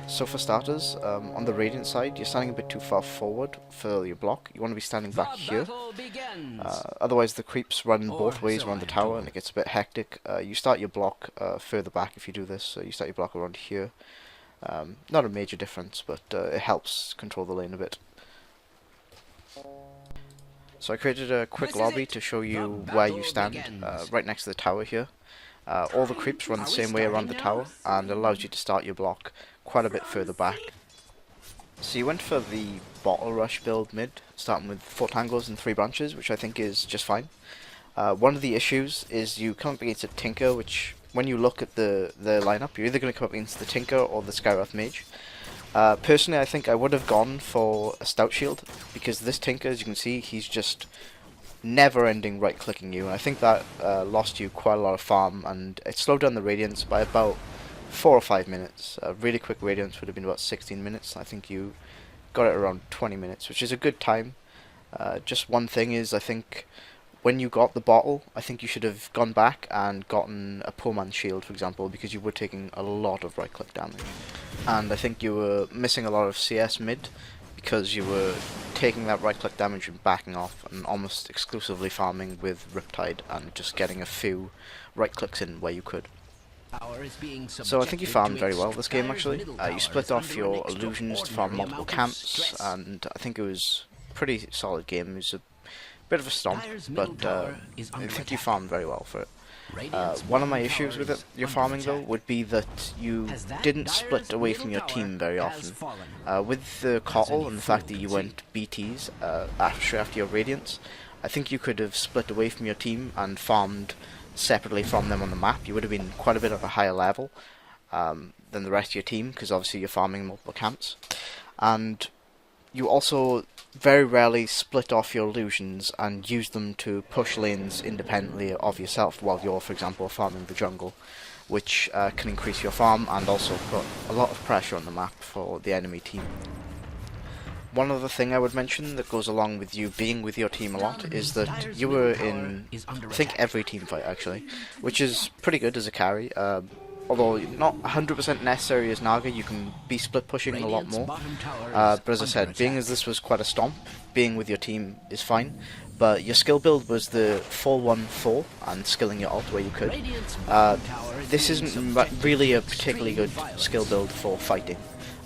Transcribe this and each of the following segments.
So for starters, on the Radiant side, you're standing a bit too far forward for your block. You want to be standing back here. Otherwise the creeps run both ways around the tower and it gets a bit hectic. You start your block further back if you do this, so you start your block around here. Not a major difference, but it helps control the lane a bit. So I created a quick lobby to show you where you stand, right next to the tower here. All the creeps run the same way around the tower, and it allows you to start your block quite a bit further back. So you went for the bottle rush build mid, starting with 4 tangles and 3 branches, which I think is just fine. One of the issues is you come up against a Tinker, which when you look at the lineup, you're either going to come up against the Tinker or the Skywrath Mage. Personally, I think I would have gone for a Stout Shield, because this Tinker, as you can see, he's just never-ending right-clicking you, and I think that lost you quite a lot of farm, and it slowed down the Radiance by about 4 or 5 minutes. A really quick Radiance would have been about 16 minutes. I think you got it around 20 minutes, which is a good time. Just one thing is, I think when you got the bottle, I think you should have gone back and gotten a poor man's shield, for example, because you were taking a lot of right-click damage. And I think you were missing a lot of CS mid, because you were taking that right-click damage and backing off, and almost exclusively farming with Riptide, and just getting a few right-clicks in where you could. So I think you farmed very well this game, actually. You split off your illusions to farm multiple camps, and I think it was a pretty solid game. It was a bit of a stomp, but I think you farmed very well for it. One of my issues with your farming though would be that you didn't split away from your team very often. With the Kotl and the fact that you went BTs after your Radiance, I think you could have split away from your team and farmed separately from them on the map. You would have been quite a bit of a higher level than the rest of your team, because obviously you're farming multiple camps. And you also very rarely split off your illusions and use them to push lanes independently of yourself while you're, for example, farming the jungle, which can increase your farm and also put a lot of pressure on the map for the enemy team. One other thing I would mention that goes along with you being with your team a lot is that you were in, I think, every team fight actually, which is pretty good as a carry. Although not 100% necessary as Naga, you can be split pushing a lot more. But as I said, being as this was quite a stomp, being with your team is fine. But your skill build was the 4-1-4 and skilling your ult where you could. This isn't really a particularly good skill build for fighting,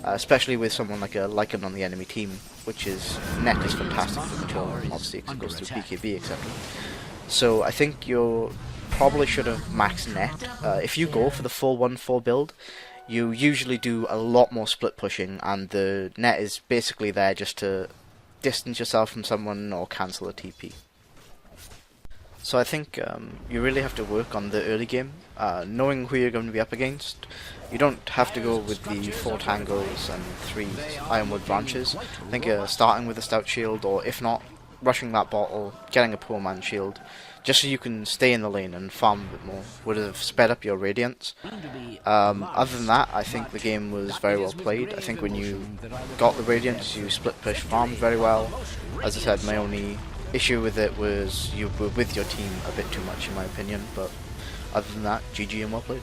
especially with someone like a Lycan on the enemy team, which is net is fantastic for control, obviously because it goes through BKB, etc. So I think you're probably should have maxed net. If you go for the 4-1-4 build, you usually do a lot more split pushing, and the net is basically there just to distance yourself from someone or cancel a TP. So I think you really have to work on the early game, knowing who you're going to be up against. You don't have to go with the 4 tangles and 3 ironwood branches. I think starting with a stout shield, or if not, rushing that bottle, getting a poor man shield, just so you can stay in the lane and farm a bit more, would have sped up your Radiance. Other than that, I think the game was very well played. I think when you got the Radiance, you split push farmed very well. As I said, my only issue with it was you were with your team a bit too much in my opinion, but other than that, GG and well played.